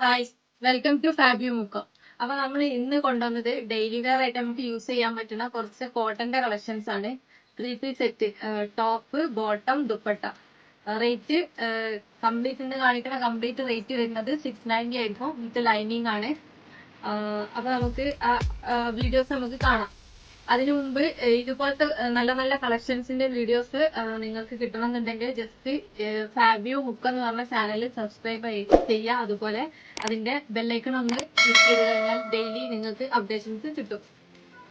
Hi, welcome to Fabi മുക്ക. അപ്പൊ നമ്മൾ ഇന്ന് കൊണ്ടുവന്നത് ഡെയിലി വെയർ ആയിട്ട് നമുക്ക് യൂസ് ചെയ്യാൻ പറ്റുന്ന കുറച്ച് കോട്ടന്റെ കളക്ഷൻസ് ആണ്. 3 piece set, top, bottom, dupatta. Rate complete കാണിക്കുന്ന കംപ്ലീറ്റ് റേറ്റ് വരുന്നത് 690 ആയിരിക്കും. വിത്ത് ലൈനിങ് ആണ്. അപ്പൊ നമുക്ക് വീഡിയോസ് നമുക്ക് കാണാം. അതിനു മുമ്പ് ഇതുപോലത്തെ നല്ല നല്ല കളക്ഷൻസിന്റെ വീഡിയോസ് നിങ്ങൾക്ക് കിട്ടണമെന്നുണ്ടെങ്കിൽ ജസ്റ്റ് ഫാബിയോ മുക്ക് എന്ന് പറഞ്ഞ ചാനൽ സബ്സ്ക്രൈബ് ചെയ്യുക. അതുപോലെ അതിന്റെ ബെല്ലൈക്കൺ ഒന്ന് ക്ലിക്ക് ചെയ്ത് കഴിഞ്ഞാൽ ഡെയിലി നിങ്ങൾക്ക് അപ്ഡേഷൻസ് കിട്ടും.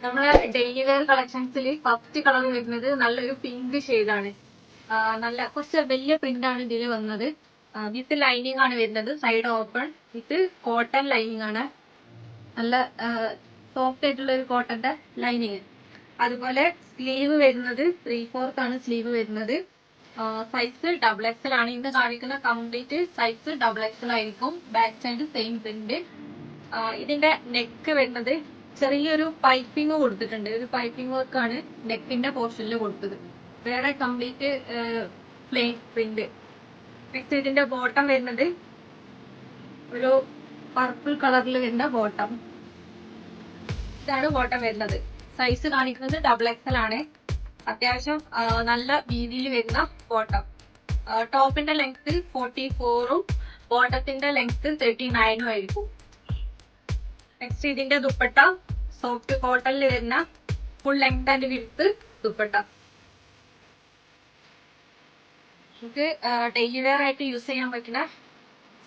നമ്മളെ ഡെയിലി വെയർ കളക്ഷൻസിൽ ഫസ്റ്റ് കളർ വരുന്നത് നല്ലൊരു പിങ്ക് ഷെയ്ഡാണ്. നല്ല കുറച്ച് വലിയ പ്രിന്റ് ആണ് ഇതിൽ വന്നത്. വിത്ത് ലൈനിങ് ആണ് വരുന്നത്. സൈഡ് ഓപ്പൺ വിത്ത് കോട്ടൺ ലൈനിങ് ആണ്. നല്ല സോഫ്റ്റ് ആയിട്ടുള്ള ഒരു കോട്ടന്റെ ലൈനിങ്. അതുപോലെ സ്ലീവ് വരുന്നത് 3/4 ആണ് സ്ലീവ് വരുന്നത്. സൈസ് XXL ആണ്. ഇന്ന് കാണിക്കുന്ന കംപ്ലീറ്റ് സൈസ് XXL ആയിരിക്കും. Back side same print. ഇതിന്റെ നെക്ക് വരുന്നത് ചെറിയൊരു പൈപ്പിംഗ് കൊടുത്തിട്ടുണ്ട്. ഒരു പൈപ്പിംഗ് വർക്കാണ് നെക്കിന്റെ പോർഷനിൽ കൊടുത്തത്. വേറെ കംപ്ലീറ്റ് പ്ലെയിൻ പ്രിന്റ്. നെക്സ്റ്റ് ഇതിന്റെ ബോട്ടം വരുന്നത് ഒരു പർപ്പിൾ കളറിൽ വരുന്ന ബോട്ടം. ഇതാണ് ബോട്ടം വരുന്നത്. സൈസ് കാണിക്കുന്നത് XXL ആണ്. അത്യാവശ്യം നല്ല വീതിയിൽ വരുന്ന ബോട്ടം. ടോപ്പിന്റെ ലെങ്ത് 44ഉം ബോട്ടത്തിന്റെ ലെങ്ത് 39ഉം ആയിരിക്കും. നെക്സ്റ്റ് ഇതിന്റെ ദുപ്പട്ട സോഫ്റ്റ് കോട്ടണിൽ വരുന്ന full length and width dupatta. നമുക്ക് ഡെയിലി വെയർ ആയിട്ട് യൂസ് ചെയ്യാൻ പറ്റുന്ന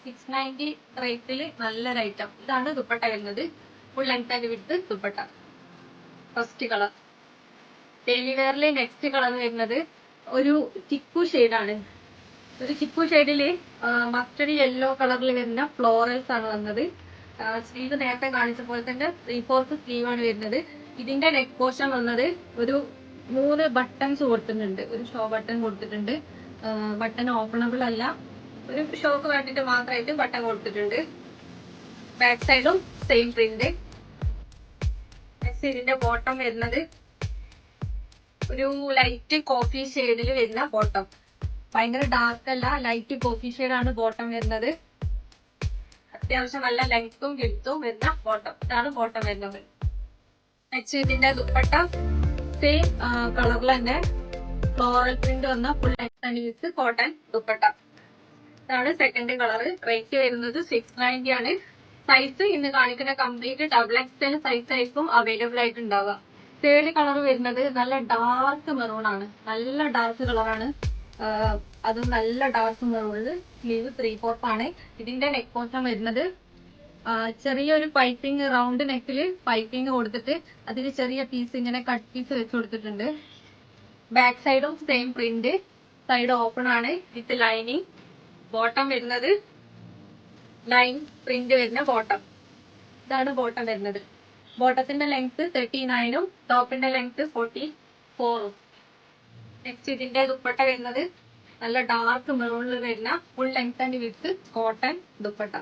690 റേറ്റിൽ നല്ലൊരു ഐറ്റം. ഇതാണ് ദുപ്പട്ട വരുന്നത്. Full length and width dupatta. First colour. Daily വെയറിലെ നെക്സ്റ്റ് കളർ വരുന്നത് ഒരു ചിക്കു ഷെയ്ഡാണ്. ഒരു ചിക്കു ഷെയ്ഡില് മസ്റ്റർഡ് യെല്ലോ കളറിൽ വരുന്ന ഫ്ലോറൽസ് ആണ് വന്നത്. സ്ലീവ് നേരത്തെ കാണിച്ച പോലെ തന്നെ 3/4 സ്ലീവ് ആണ് വരുന്നത്. ഇതിന്റെ നെക്ക് പോർഷൻ വന്നത് ഒരു 3 ബട്ടൺസ് കൊടുത്തിട്ടുണ്ട്. ഒരു ഷോ ബട്ടൺ കൊടുത്തിട്ടുണ്ട്. ബട്ടൺ ഓപ്പണബിൾ അല്ല. ഒരു ഷോക്ക് വേണ്ടിട്ട് മാത്രമായിട്ട് ബട്ടൺ കൊടുത്തിട്ടുണ്ട്. ബാക്ക് സൈഡും സെയിം പ്രിന്റ്. ഇതിന്റെ ബോട്ടം വരുന്നത് ഒരു ലൈറ്റ് കോഫി ഷെയ്ഡിൽ വരുന്ന ബോട്ടം. ഭയങ്കര ഡാർക്ക് അല്ല, ലൈറ്റ് കോഫി ഷെയ്ഡാണ് ബോട്ടം വരുന്നത്. അത്യാവശ്യം നല്ല ലെങ്ത്തും വിഡ്ത്തും വരുന്ന ബോട്ടം. ഇതാണ് ബോട്ടം വരുന്നത്. നെക്സ്റ്റ് ഇതിന്റെ ദുപ്പട്ട സെയിം കളറിൽ തന്നെ ഫ്ലോറൽ പ്രിന്റ് വന്ന full length and with cotton dupatta. ഇതാണ് സെക്കൻഡ് കളർ. റേറ്റ് വരുന്നത് 690 ആണ്. സൈസ് ഇന്ന് കാണിക്കുന്ന കംപ്ലീറ്റ് XXL സൈസ് ആയിരിക്കും അവൈലബിൾ ആയിട്ട് ഉണ്ടാവുക. തേർഡ് കളർ വരുന്നത് നല്ല ഡാർക്ക് മെറൂൺ ആണ്. നല്ല ഡാർക്ക് കളറാണ്. അത് നല്ല ഡാർക്ക് മെറൂണില് സ്ലീവ് 3/4 ആണ്. ഇതിന്റെ നെക്ക് പോർഷൻ വരുന്നത് ചെറിയൊരു പൈപ്പിംഗ്, റൗണ്ട് നെക്കില് പൈപ്പിംഗ് കൊടുത്തിട്ട് അതിൽ ചെറിയ പീസ് ഇങ്ങനെ കട്ട് പീസ് വെച്ച് കൊടുത്തിട്ടുണ്ട്. ബാക്ക് സൈഡും സെയിം പ്രിന്റ്. സൈഡ് ഓപ്പൺ ആണ് വിത്ത് ലൈനിങ്. ബോട്ടം വരുന്നത് ലൈൻ പ്രിന്റ് വരുന്ന ബോട്ടം. ഇതാണ് ബോട്ടം വരുന്നത്. ബോട്ടത്തിന്റെ ലെങ്ത് 39ഉം ടോപ്പിന്റെ ലെങ്ത് 44ഉം. നെക്സ്റ്റ് ഇതിന്റെ ദുപ്പട്ട വരുന്നത് നല്ല ഡാർക്ക് മെറൂണിൽ വരുന്ന full length and width cotton dupatta.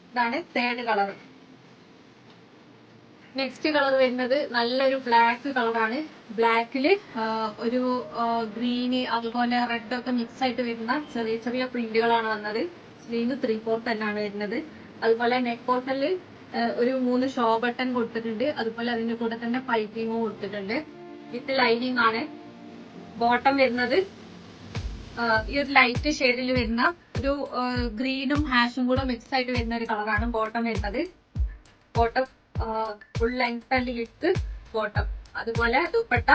ഇതാണ് തേർഡ് കളർ. നെക്സ്റ്റ് കളർ വരുന്നത് നല്ലൊരു ബ്ലാക്ക് കളറാണ്. ബ്ലാക്കില് ഒരു ഗ്രീന് അതുപോലെ റെഡ് ഒക്കെ മിക്സ് ആയിട്ട് വരുന്ന ചെറിയ ചെറിയ പ്രിന്റുകളാണ് വന്നത്. സ്ലീവ് 3/4 തന്നെയാണ് വരുന്നത്. അതുപോലെ നെക്ക് പോർഷനിൽ ഒരു 3 ഷോ ബട്ടൺ കൊടുത്തിട്ടുണ്ട്. അതുപോലെ അതിന്റെ കൂടെ തന്നെ പൈപ്പിങ്ങും കൊടുത്തിട്ടുണ്ട്. വിത്ത് ലൈനിങ് ആണ്. ബോട്ടം വരുന്നത് ഈ ഒരു ലൈറ്റ് ഷെയ്ഡിൽ വരുന്ന ഒരു ഗ്രീനും ഹാഷും കൂടെ മിക്സ് ആയിട്ട് വരുന്ന ഒരു കളറാണ് ബോട്ടം വരുന്നത്. Bottom full length and width bottom. അതുപോലെ ദുപ്പട്ട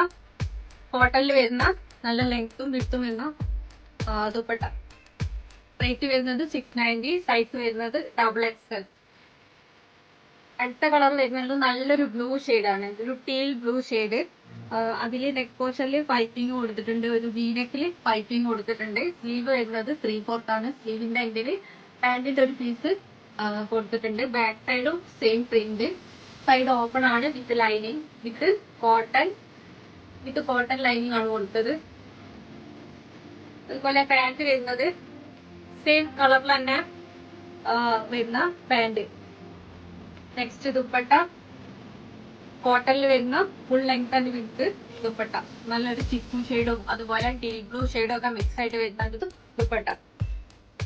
കോട്ടണിൽ വരുന്ന നല്ല ലെങ്ത്തും വിഡ്ത്തും വരുന്ന ദുപ്പട്ട. റേറ്റ് വരുന്നത് 690. സൈസ് വരുന്നത് XXL. അടുത്ത കളർ വരുന്നത് നല്ലൊരു ബ്ലൂ ഷെയ്ഡാണ്. ഒരു ടീൽ ബ്ലൂ ഷെയ്ഡ്. അതിൽ നെക്ക് പോർഷനിൽ പൈപ്പിംഗ് കൊടുത്തിട്ടുണ്ട്. ഒരു വി നെക്കിൽ പൈപ്പിംഗ് കൊടുത്തിട്ടുണ്ട്. സ്ലീവ് വരുന്നത് 3/4 ആണ്. സ്ലീവിന്റെ എൻഡില് പാന്റിന്റെ ഒരു പീസ് കൊടുത്തിട്ടുണ്ട്. ബാക്ക് സൈഡും സെയിം പ്രിന്റ്. സൈഡ് ഓപ്പൺ ആണ് with lining with cotton lining ആണ് കൊടുത്തത്. അതുപോലെ പാന്റ് വരുന്നത് സെയിം കളറിൽ തന്നെ വരുന്ന പാന്റ്. നെക്സ്റ്റ് ദുപ്പട്ട കോട്ടണിൽ വരുന്ന full length and width dupatta. നല്ലൊരു ചിക്കു ഷെയ്ഡും അതുപോലെ ഡീപ് ബ്ലൂ ഷെയ്ഡും ഒക്കെ മിക്സ് ആയിട്ട് വരുന്ന ദുപ്പട്ട.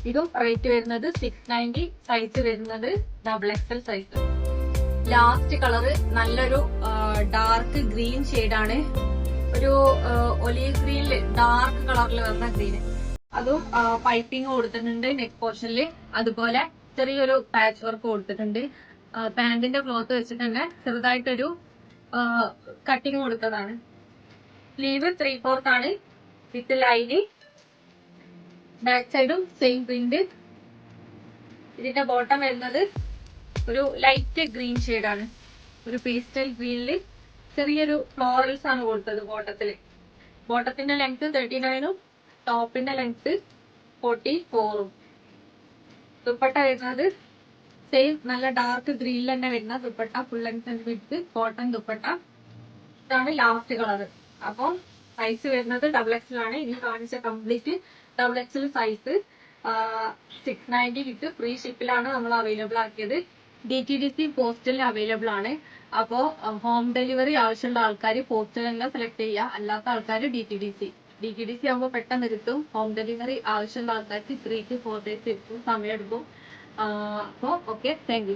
ഇതും റേറ്റ് വരുന്നത് 690. സൈസ് വരുന്നത് XXL സൈസ്. ലാസ്റ്റ് കളറ് നല്ലൊരു ഡാർക്ക് ഗ്രീൻ ഷെയ്ഡാണ്. ഒരു ഒലീവ് ഗ്രീനില് ഡാർക്ക് കളറിൽ വരുന്ന ഗ്രീന്. അതും പൈപ്പിംഗ് കൊടുത്തിട്ടുണ്ട് നെക്ക് പോർഷനിൽ. അതുപോലെ ചെറിയൊരു പാച്ച് വർക്ക് കൊടുത്തിട്ടുണ്ട്. പാന്റിന്റെ ക്ലോത്ത് വെച്ചിട്ട് തന്നെ ചെറുതായിട്ടൊരു കട്ടിങ് കൊടുത്തതാണ്. സ്ലീവ് 3/4 ആണ് വിത്ത് ലൈന്. ബാക്ക് സൈഡും സെയിം പ്രിന്റ്. ഇതിന്റെ ബോട്ടം വരുന്നത് ഒരു ലൈറ്റ് ഗ്രീൻ ഷെയ്ഡാണ്. ഒരു പേസ്റ്റൽ ഗ്രീനില് ചെറിയൊരു ഫ്ലോറൽസ് ആണ് കൊടുത്തത് ബോട്ടത്തില്. ബോട്ടത്തിന്റെ ലെങ്ത് 39ഉം ടോപ്പിന്റെ ലെങ്ത് 44ഉം. ദുപ്പട്ട വരുന്നത് സെയിം നല്ല ഡാർക്ക് ഗ്രീനിൽ തന്നെ വരുന്ന dupatta, full length with cotton dupatta. ഇതാണ് ലാസ്റ്റ് കളർ. അപ്പം സൈസ് വരുന്നത് XXL ആണ്. ഇനി കാണിച്ച complete XXL size. 690 with free ഷിപ്പിലാണ് നമ്മൾ അവൈലബിൾ ആക്കിയത്. DTDC പോസ്റ്റലിൽ അവൈലബിൾ ആണ്. അപ്പോൾ ഹോം ഡെലിവറി ആവശ്യമുള്ള ആൾക്കാർ പോസ്റ്റൽ തന്നെ സെലക്ട് ചെയ്യുക. അല്ലാത്ത ആൾക്കാർ DTDC ആകുമ്പോൾ പെട്ടെന്ന് കിട്ടും. ഹോം ഡെലിവറി ആവശ്യമുള്ള ആൾക്കാർക്ക് 3 to 4 days സമയം എടുക്കും. അപ്പോൾ ഓക്കെ, താങ്ക് യു.